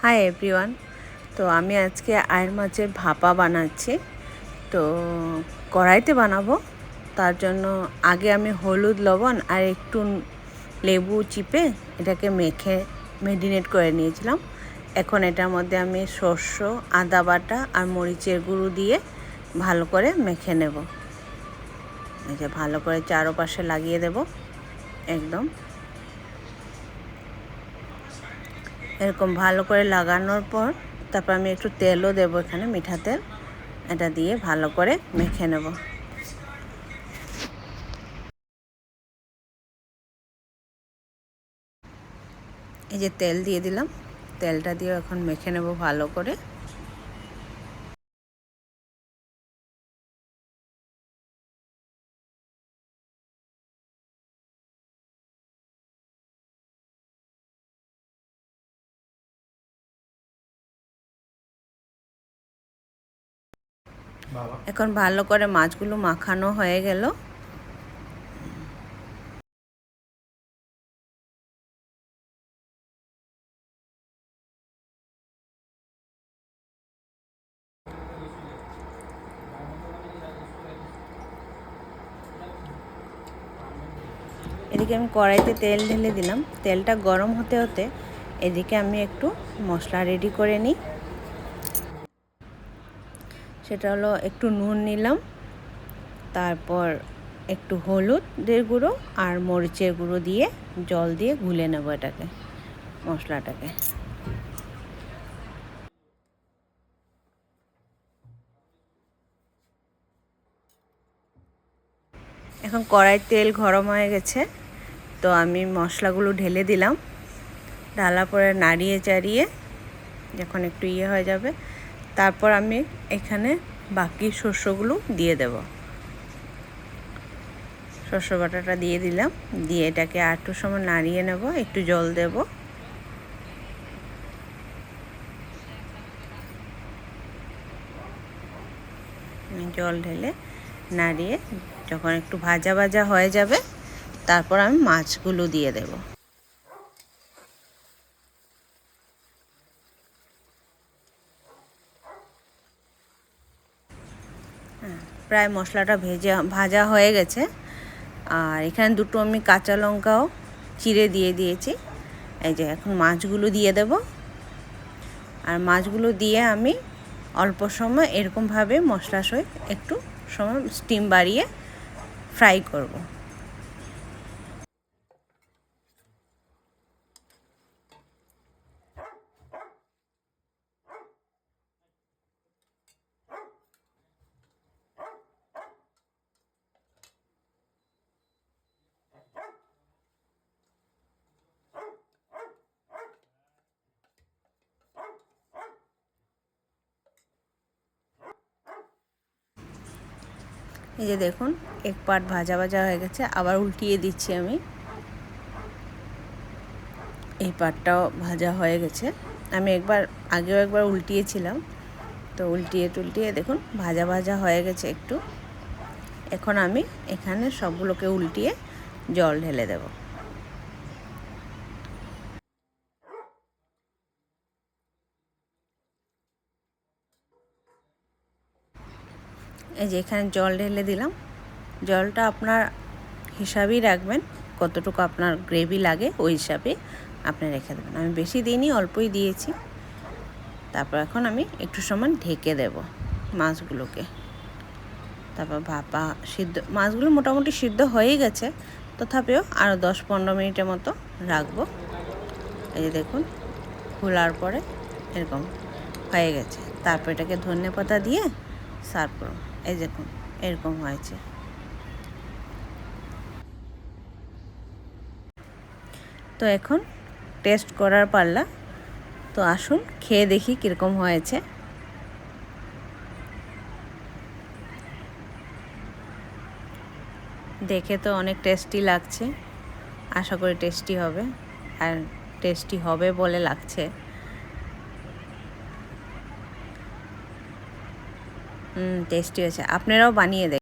Hi everyone. তো আমি আজকে আয়ের মাছের ভাপা বানাচ্ছি। তো কড়াইতে বানাবো, তার জন্য আগে আমি হলুদ, লবণ আর একটু লেবু চিপে এটাকে মেখে মেরিনেট করে নিয়েছিলাম। এখন এটার মধ্যে আমি সর্ষে, আদা বাটা আর মরিচের গুঁড়ো দিয়ে ভালো করে মেখে নেব। এই যে ভালো করে চারপাশে লাগিয়ে দেব একদম এরকম ভালো করে লাগানোর পর তারপর আমি একটু তেলও দেবো, এখানে মিঠা তেল। এটা দিয়ে ভালো করে মেখে নেব। এই যে তেল দিয়ে দিলাম, তেলটা দিয়ে এখন মেখে নেব ভালো করে। এখন ভালো করে মাছগুলো মাখানো হয়ে গেল। এদিকে আমি কড়াইতে তেল ঢেলে দিলাম। তেলটা গরম হতে হতে এদিকে আমি একটু মশলা রেডি করে নিই। সেটা হলো একটু নুন নিলাম, তারপর একটু হলুদের গুঁড়ো আর মরিচের গুঁড়ো দিয়ে জল দিয়ে গুলে নেব এটাকে, মশলাটাকে। এখন কড়াই তেল গরম হয়ে গেছে, তো আমি মশলাগুলো ঢেলে দিলাম। ঢালার পরে নাড়িয়ে চাড়িয়ে যখন একটু হয়ে যাবে, তারপর আমি এখানে বাকি শস্যগুলো দিয়ে দেব। শস্য বাটাটা দিয়ে দিলাম, দিয়ে এটাকে একটু সময় নাড়িয়ে নেব, একটু জল দেব। জল ঢেলে নাড়িয়ে যখন একটু ভাজা ভাজা হয়ে যাবে, তারপর আমি মাছগুলো দিয়ে দেব। প্রায় মশলাটা ভাজা হয়ে গেছে। আর এখানে দুটো আমি কাঁচা লঙ্কাও চিড়ে দিয়ে দিয়েছি। এই যে এখন মাছগুলো দিয়ে দেব। আর মাছগুলো দিয়ে আমি অল্প সময় এরকমভাবে মশলা সহ একটু সময় স্টিম বাড়িয়ে ফ্রাই করব। এই যে দেখুন, এক পাট ভাজা ভাজা হয়ে গেছে, আবার উল্টিয়ে দিচ্ছি আমি। এই পাটটাও ভাজা হয়ে গেছে। আমি আগেও একবার উল্টিয়েছিলাম, তো উল্টিয়ে দেখুন ভাজা ভাজা হয়ে গেছে একটু। এখন আমি এখানে সবগুলোকে উল্টিয়ে জল ঢেলে দেব। এই যে এখানে জল ঢেলে দিলাম। জলটা আপনার হিসাবেই রাখবেন, কতটুকু আপনার গ্রেভি লাগে ওই হিসাবে আপনি রেখে দেবেন। আমি বেশি দিইনি, অল্পই দিয়েছি। তারপর এখন আমি একটু সময় ঢেকে দেব মাছগুলোকে। তারপর ভাপা সিদ্ধ, মাছগুলো মোটামুটি সিদ্ধ হয়েই গেছে, তথাপিও আরও 10-15 মিনিটের মতো রাখবো। এই যে দেখুন, খোলার পরে এরকম হয়ে গেছে। তারপর এটাকে ধনেপাতা দিয়ে সার্ভ করুন। এই দেখুন এরকম হয়েছে। তো এখন টেস্ট করার পাল্লা। তো আসুন খেয়ে দেখি কীরকম হয়েছে। দেখে তো অনেক টেস্টি লাগছে, আশা করি টেস্টি হবে। আর টেস্টি হবে বলে লাগছে। টেস্টি হয়েছে, আপনারাও বানিয়ে দেখুন।